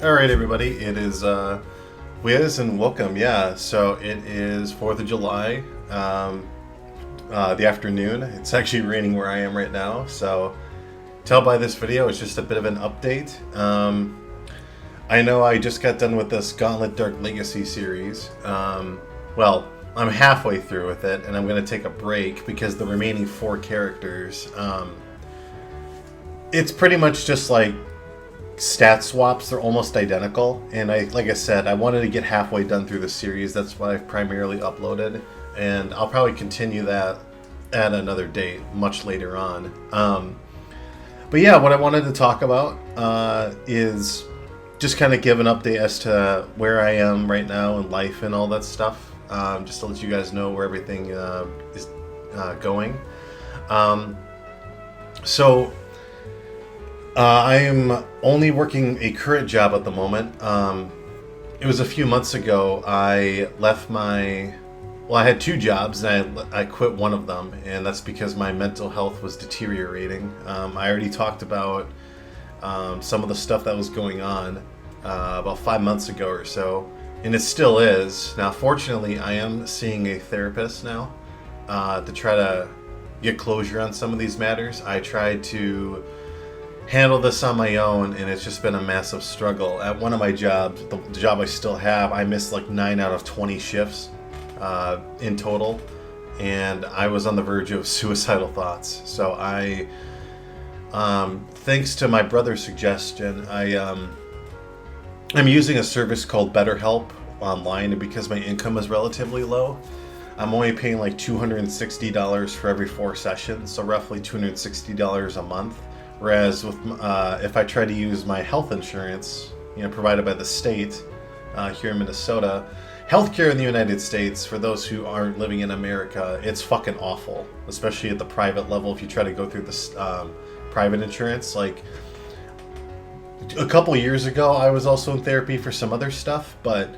All right, everybody. It is Wiz and welcome. Yeah, so it is 4th of July, the afternoon. It's actually raining where I am right now. So, tell by this video, it's just a bit of an update. I know I just got done with this Gauntlet Dark Legacy series. Well, I'm halfway through with it, and I'm going to take a break because the remaining 4 characters, it's pretty much just like stat swaps. They're almost identical, and like I said, I wanted to get halfway done through the series. That's what I've primarily uploaded, and I'll probably continue that at another date much later on. But yeah, what I wanted to talk about is just kind of give an update as to where I am right now in life and all that stuff, just to let you guys know where everything is going. So I am only working a current job at the moment. It was a few months ago I left I had 2 jobs, and I quit one of them, and that's because my mental health was deteriorating. I already talked about some of the stuff that was going on about 5 months ago or so, and it still is. Now, fortunately, I am seeing a therapist now to try to get closure on some of these matters. I tried to handle this on my own, and it's just been a massive struggle. At one of my jobs, the job I still have, I missed like 9 out of 20 shifts in total, and I was on the verge of suicidal thoughts. So I, thanks to my brother's suggestion, I'm using a service called BetterHelp online, and because my income is relatively low, I'm only paying like $260 for every 4 sessions, so roughly $260 a month. Whereas with if I try to use my health insurance, provided by the state here in Minnesota, healthcare in the United States, for those who aren't living in America, it's fucking awful, especially at the private level. If you try to go through this private insurance, like a couple years ago, I was also in therapy for some other stuff, but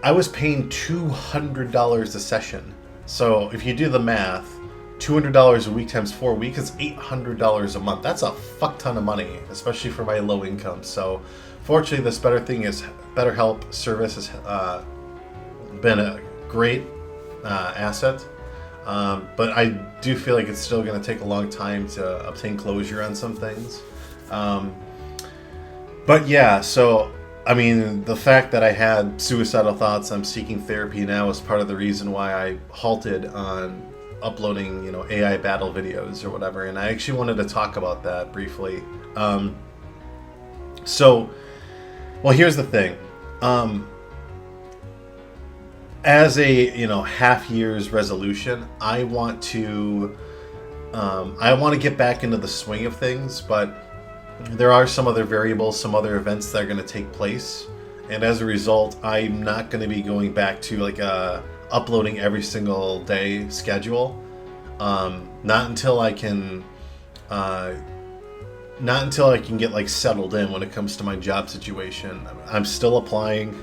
I was paying $200 a session. So if you do the math, $200 a week times 4 weeks is $800 a month. That's a fuck ton of money, especially for my low income. So fortunately, this BetterHelp service has been a great asset, but I do feel like it's still going to take a long time to obtain closure on some things. But yeah, so I mean, the fact that I had suicidal thoughts, I'm seeking therapy now, is part of the reason why I halted on uploading, AI battle videos or whatever. And I actually wanted to talk about that briefly. Here's the thing. As a, half year's resolution, I want to get back into the swing of things, but there are some other variables, some other events that are going to take place. And as a result, I'm not going to be going back to like uploading every single day schedule. Not until I can get like settled in when it comes to my job situation. I'm still applying,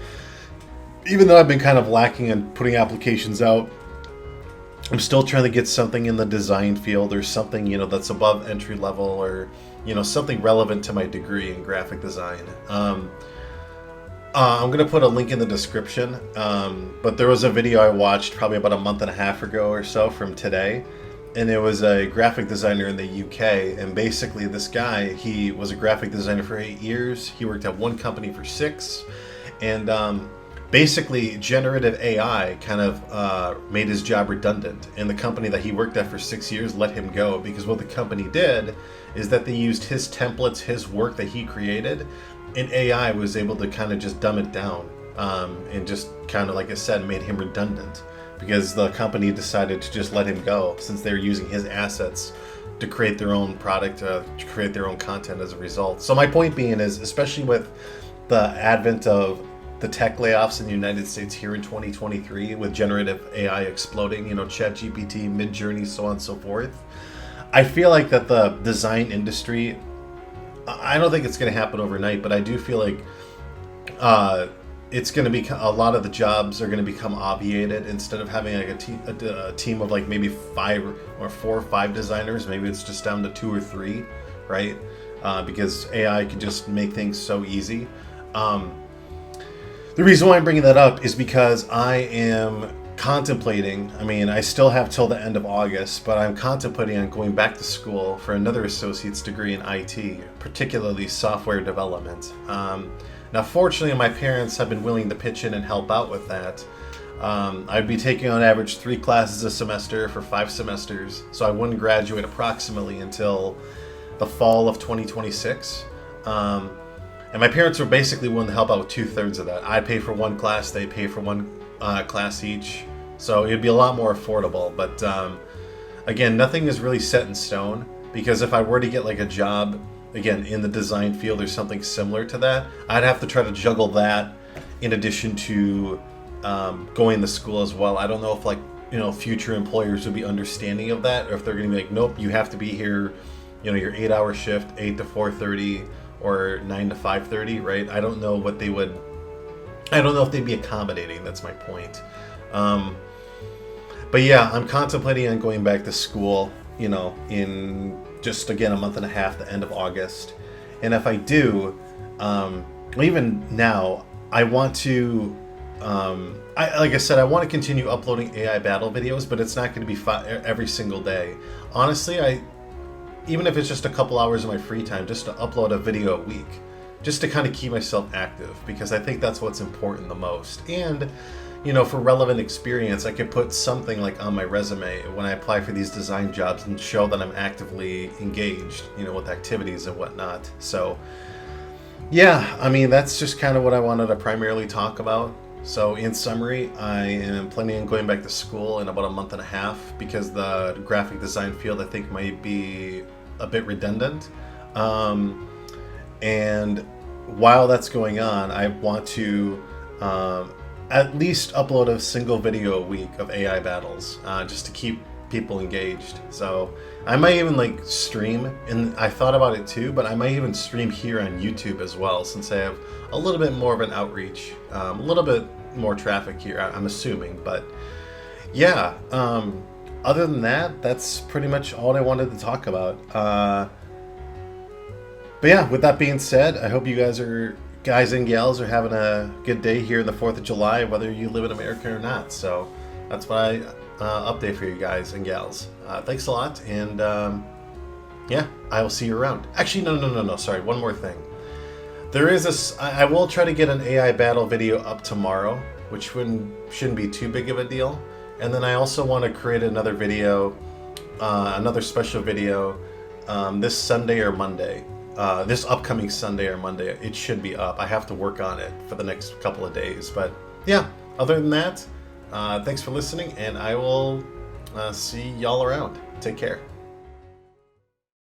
even though I've been kind of lacking in putting applications out. I'm still trying to get something in the design field, or something that's above entry level, or something relevant to my degree in graphic design. I'm going to put a link in the description, but there was a video I watched probably about a month and a half ago or so from today, and it was a graphic designer in the UK, and basically this guy, he was a graphic designer for 8 years, he worked at one company for 6, and basically generative AI kind of made his job redundant, and the company that he worked at for 6 years let him go, because what the company did is that they used his templates, his work that he created, and AI was able to kind of just dumb it down, and just kind of, like I said, made him redundant, because the company decided to just let him go, since they were using his assets to create their own product, to create their own content as a result. So my point being is, especially with the advent of the tech layoffs in the United States here in 2023, with generative AI exploding, ChatGPT, Midjourney, so on and so forth, I feel like that the design industry, I don't think it's going to happen overnight, but I do feel like it's going to be, a lot of the jobs are going to become obviated. Instead of having like a team of like maybe 4 or 5 designers, maybe it's just down to 2 or 3, right? Because AI can just make things so easy. The reason why I'm bringing that up is because I am contemplating, I mean, I still have till the end of August, but I'm contemplating on going back to school for another associate's degree in IT, particularly software development. Now, fortunately, my parents have been willing to pitch in and help out with that. I'd be taking on average 3 classes a semester for 5 semesters, so I wouldn't graduate approximately until the fall of 2026. And my parents were basically willing to help out with 2/3 of that. I'd pay for 1 class, they pay for 1 class each, so it'd be a lot more affordable. But again, nothing is really set in stone, because if I were to get like a job, again, in the design field or something similar to that, I'd have to try to juggle that in addition to going to school as well. I don't know if, like, you know, future employers would be understanding of that, or if they're going to be like, nope, you have to be here, you know, your 8-hour shift, 8 to 4:30 or 9 to 5:30, right? I don't know what they would, I don't know if they'd be accommodating. That's my point. But yeah, I'm contemplating on going back to school, you know, in just, again, a month and a half, the end of August. And if I do, even now, I want to, like I said, I want to continue uploading AI battle videos, but it's not going to be every single day. Honestly, even if it's just a couple hours of my free time, just to upload a video a week, just to kind of keep myself active, because I think that's what's important the most. And, you know, for relevant experience, I could put something like on my resume when I apply for these design jobs and show that I'm actively engaged, you know, with activities and whatnot. So yeah, I mean, that's just kind of what I wanted to primarily talk about. So in summary, I am planning on going back to school in about a month and a half, because the graphic design field, I think, might be a bit redundant. And while that's going on, I want to at least upload a single video a week of AI battles, just to keep people engaged. So I might even like stream, and I thought about it too, but I might even stream here on YouTube as well, since I have a little bit more of an outreach, a little bit more traffic here, I'm assuming. But yeah, other than that, that's pretty much all I wanted to talk about. But yeah, with that being said, I hope you guys and gals are having a good day here the 4th of July, whether you live in America or not. So that's what I update for you guys and gals. Thanks a lot, and yeah, I will see you around. Actually, no, sorry, one more thing. There is I will try to get an AI battle video up tomorrow, which shouldn't be too big of a deal. And then I also want to create another video, another special video, this Sunday or Monday. This upcoming Sunday or Monday, it should be up. I have to work on it for the next couple of days. But yeah, other than that, thanks for listening, and I will see y'all around. Take care.